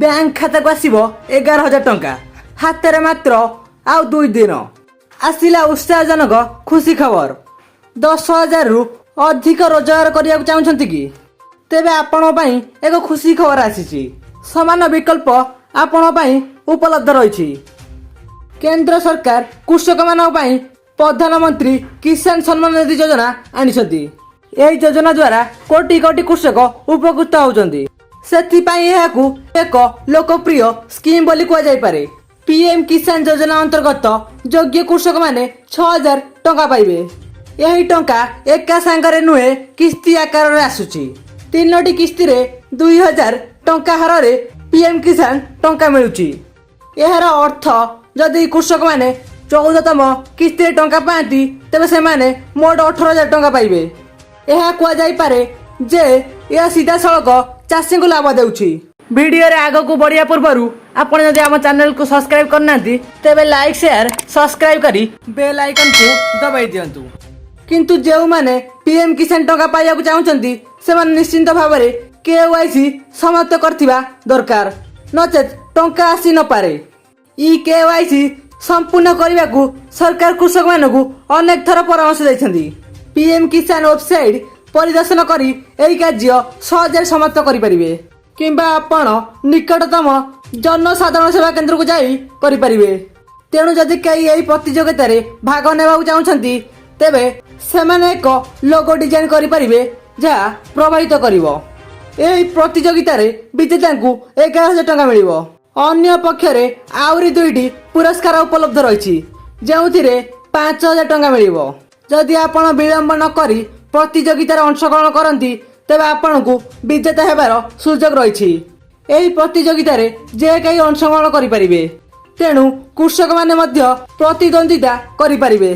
Bank खाता को आसीबो 11,000 टंका हाथ में मात्र आउ 2 दिन आसिला उत्साहजनक खुशी खबर 10,000 रु अधिक रोजगार करने चाहते कि तेबे आपण पाई एक खुशी खबर आसी समान विकल्प आपण पाई उपलब्ध रही केंद्र सरकार कृषक मान प्रधानमंत्री किसान सम्मान निधि योजना आनिछंती एही योजना द्वारा कोटी कोटी कृषक उपकृत होउछंती सेथिपाई एहाकू एक लोकप्रिय स्कीम बोली कुआ जाय पारे पीएम किसान योजना अंतर्गत योग्य कृषक माने 6,000 टंका पाइबे यही टंका एका सांगरे नुहे किस्ती आकार रे आसुची 3टी किस्ती रे 2,000 टंका हार रे पीएम किसान टंका मिलुची एहार अर्थ जदि कृषक माने 14तम किस्ती टंका पाती तेबे से माने मोट 18,000 टंका पाइबे यह कुआ जाय पारे जे यह सीधा सड़क चाषी को लाभ देउछि वीडियो रे आगो को बढ़िया पूर्वरु आपण जदि हम चैनल को सब्सक्राइब करना तेबे लाइक शेयर सब्सक्राइब करी बेल आइकन को दबाई दियंतु किंतु जेउ माने पीएम किसान टंका पाइया को चाहउछंती से माने निश्चिंत भाव रे केवाईसी समाप्त करथिबा दरकार नचेत टंका आसी न पारे ई केवाईसी संपूर्ण करने को सरकार कृषक मानू अनेक थर परामर्श देइछंती पीएम किसान वेबसाइट परिदर्शन करी एही कार्य सहजरे समाप्त करिपारिबे किंबा आपण निकटतम जनसाधारण सेवा केंद्र को जाई करिपारिबे तेणु जदि कई एही प्रतियोगिता रे भाग नेबाकू चाहउछंती तेबे सेमाने एक लोगो डिजाइन करिपारिबे जहा प्रभावित करिवो एही प्रतियोगिता रे विजेता को 11,000 टंका मिलिवो अन्य पक्षरे आउरी 2टी पुरस्कार उपलब्ध रही जो 5,000 टंका मिलिवो जदि आपण विलंब न करी प्रतियोगितार अंशग्रहण करती तेबे आपण को विजेता हेबार सुजोग रही एही प्रतियोगिता रे जे कई अंशग्रहण करि परिबे तेणु कृषक माने मध्य प्रतिद्वंदिता करि परिबे।